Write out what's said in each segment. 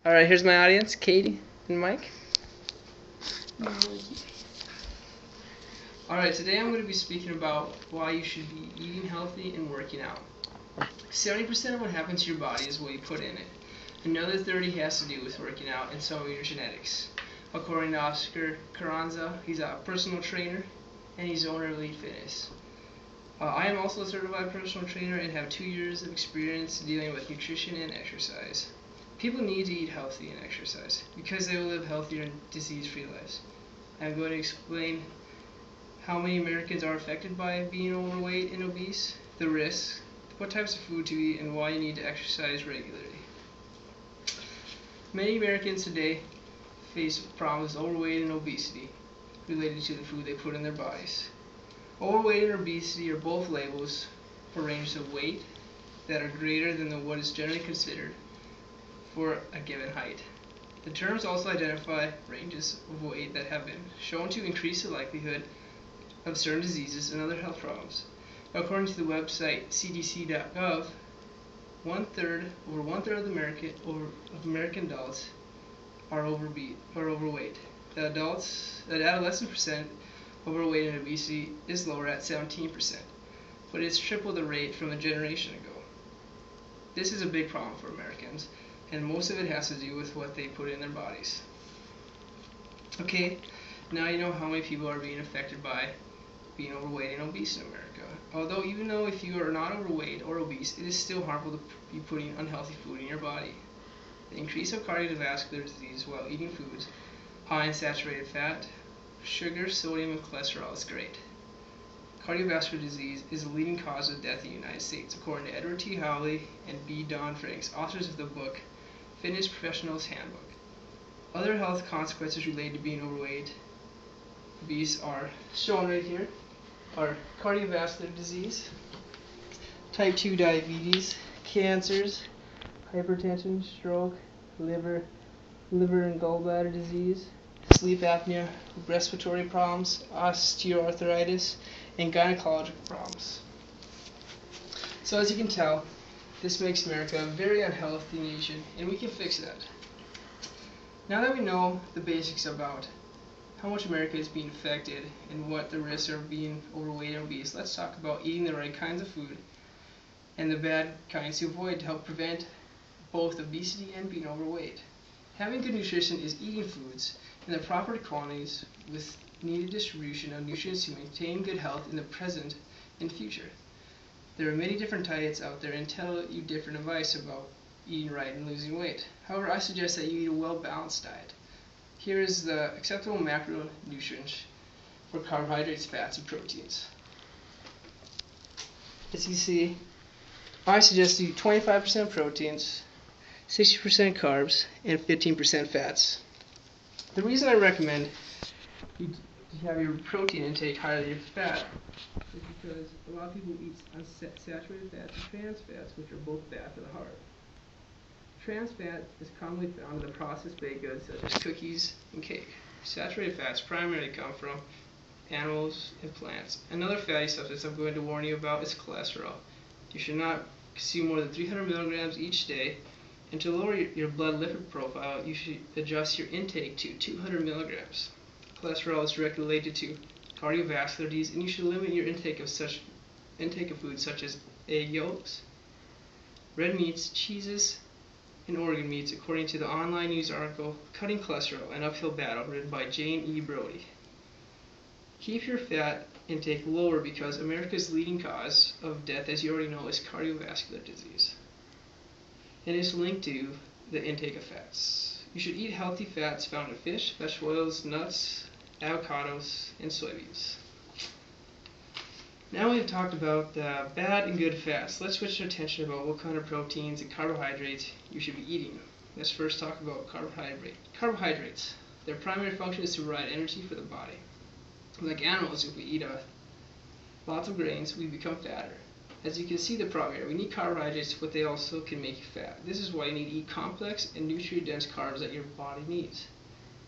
Alright, here's my audience, Katie and Mike. Alright, today I'm going to be speaking about why you should be eating healthy and working out. 70% of what happens to your body is what you put in it. Another 30% has to do with working out and some of your genetics. According to Oscar Carranza, he's a personal trainer and he's the owner of Elite Fitness. I am also a certified personal trainer and have 2 years of experience dealing with nutrition and exercise. People need to eat healthy and exercise because they will live healthier and disease-free lives. I'm going to explain how many Americans are affected by being overweight and obese, the risks, what types of food to eat, and why you need to exercise regularly. Many Americans today face problems with overweight and obesity related to the food they put in their bodies. Overweight and obesity are both labels for ranges of weight that are greater than what is generally considered for a given height. The terms also identify ranges of weight that have been shown to increase the likelihood of certain diseases and other health problems. According to the website cdc.gov, over one third of American adults are overweight. The adolescent percent overweight and obesity is lower at 17%, but it's triple the rate from a generation ago. This is a big problem for Americans, and most of it has to do with what they put in their bodies. Okay, now you know how many people are being affected by being overweight and obese in America. Although even though if you are not overweight or obese, it is still harmful to be putting unhealthy food in your body. The increase of cardiovascular disease while eating foods high in saturated fat, sugar, sodium, and cholesterol is great. Cardiovascular disease is the leading cause of death in the United States, according to Edward T. Howley and B. Don Franks, authors of the book Fitness Professional's Handbook. Other health consequences related to being overweight, obese are shown right here, are cardiovascular disease, type 2 diabetes, cancers, hypertension, stroke, liver and gallbladder disease, sleep apnea, respiratory problems, osteoarthritis, and gynecological problems. So as you can tell, this makes America a very unhealthy nation, and we can fix that. Now that we know the basics about how much America is being affected and what the risks are of being overweight and obese, let's talk about eating the right kinds of food and the bad kinds to avoid to help prevent both obesity and being overweight. Having good nutrition is eating foods in the proper quantities with needed distribution of nutrients to maintain good health in the present and future. There are many different diets out there and tell you different advice about eating right and losing weight. However, I suggest that you eat a well-balanced diet. Here is the acceptable macronutrients for carbohydrates, fats, and proteins. As you see, I suggest you 25% proteins, 60% carbs, and 15% fats. The reason I recommend you have your protein intake higher than your fat is because a lot of people eat unsaturated fats and trans fats, which are both bad for the heart. Trans fat is commonly found in the processed baked goods such as cookies and cake. Saturated fats primarily come from animals and plants. Another fatty substance I'm going to warn you about is cholesterol. You should not consume more than 300 milligrams each day, and to lower your blood lipid profile, you should adjust your intake to 200 milligrams. Cholesterol is directly related to cardiovascular disease, and you should limit your intake of foods such as egg yolks, red meats, cheeses, and organ meats, according to the online news article Cutting Cholesterol, an Uphill Battle, written by Jane E. Brody. Keep your fat intake lower because America's leading cause of death, as you already know, is cardiovascular disease. And it's linked to the intake of fats. You should eat healthy fats found in fish, vegetable oils, nuts, avocados, and soybeans. Now we've talked about the bad and good fats. Let's switch our attention about what kind of proteins and carbohydrates you should be eating. Let's first talk about carbohydrates. Their primary function is to provide energy for the body. Like animals, if we eat lots of grains, we become fatter. As you can see the problem here, we need carbohydrates, but they also can make you fat. This is why you need to eat complex and nutrient-dense carbs that your body needs.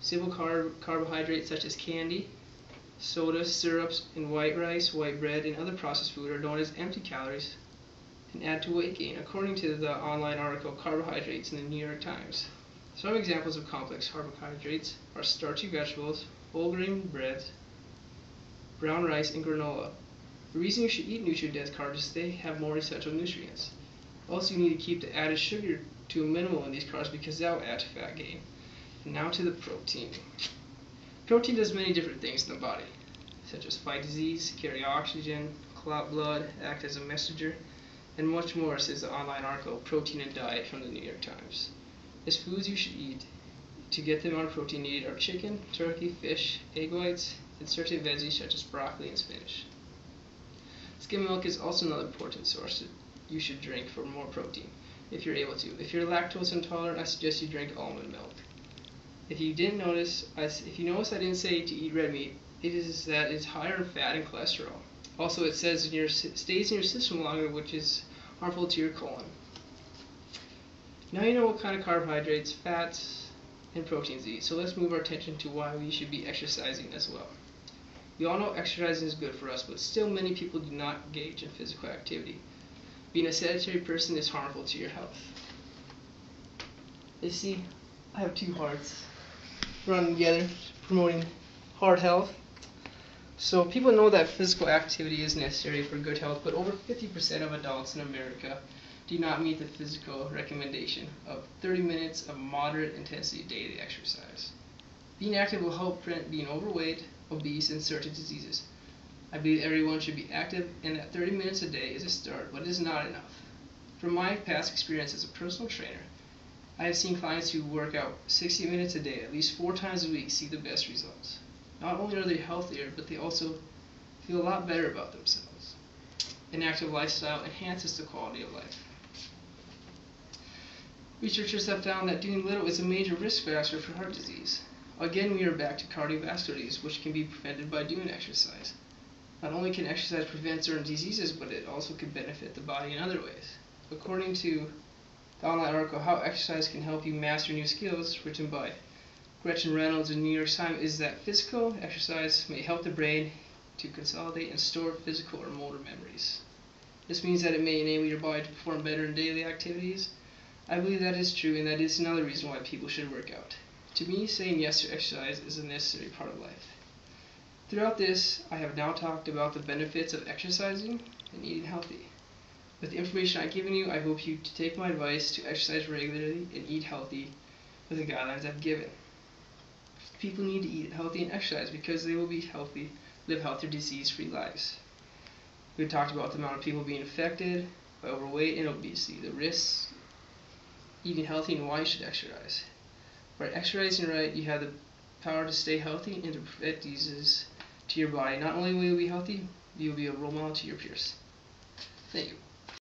Simple carbohydrates such as candy, soda, syrups, and white rice, white bread, and other processed food are known as empty calories and add to weight gain, according to the online article Carbohydrates in the New York Times. Some examples of complex carbohydrates are starchy vegetables, whole grain breads, brown rice, and granola. The reason you should eat nutrient-dense carbs is they have more essential nutrients. Also, you need to keep the added sugar to a minimal in these carbs because that will add to fat gain. And now to the protein. Protein does many different things in the body, such as fight disease, carry oxygen, clot blood, act as a messenger, and much more, says the online article Protein and Diet from the New York Times. As foods you should eat to get the amount of protein needed are chicken, turkey, fish, egg whites, and certain veggies such as broccoli and spinach. Skim milk is also another important source that you should drink for more protein, if you're able to. If you're lactose intolerant, I suggest you drink almond milk. If you notice I didn't say to eat red meat, it is that it's higher in fat and cholesterol. Also, it says stays in your system longer, which is harmful to your colon. Now you know what kind of carbohydrates, fats, and proteins to eat. So let's move our attention to why we should be exercising as well. We all know exercising is good for us, but still many people do not engage in physical activity. Being a sedentary person is harmful to your health. You see, I have two hearts running together, promoting heart health. So people know that physical activity is necessary for good health, but over 50% of adults in America do not meet the physical recommendation of 30 minutes of moderate intensity daily exercise. Being active will help prevent being overweight, obese, and certain diseases. I believe everyone should be active, and that 30 minutes a day is a start, but it is not enough. From my past experience as a personal trainer, I have seen clients who work out 60 minutes a day, at least 4 times a week, see the best results. Not only are they healthier, but they also feel a lot better about themselves. An active lifestyle enhances the quality of life. Researchers have found that doing little is a major risk factor for heart disease. Again, we are back to cardiovascular disease, which can be prevented by doing exercise. Not only can exercise prevent certain diseases, but it also can benefit the body in other ways. According to the online article, How Exercise Can Help You Master New Skills, written by Gretchen Reynolds in New York Times, is that physical exercise may help the brain to consolidate and store physical or motor memories. This means that it may enable your body to perform better in daily activities. I believe that is true, and that is another reason why people should work out. To me, saying yes to exercise is a necessary part of life. Throughout this, I have now talked about the benefits of exercising and eating healthy. With the information I've given you, I hope you to take my advice to exercise regularly and eat healthy with the guidelines I've given. People need to eat healthy and exercise because they will be healthy, live healthier, disease-free lives. We talked about the amount of people being affected by overweight and obesity, the risks, eating healthy, and why you should exercise. By exercising right, you have the power to stay healthy and to prevent diseases to your body. Not only will you be healthy, you will be a role model to your peers. Thank you.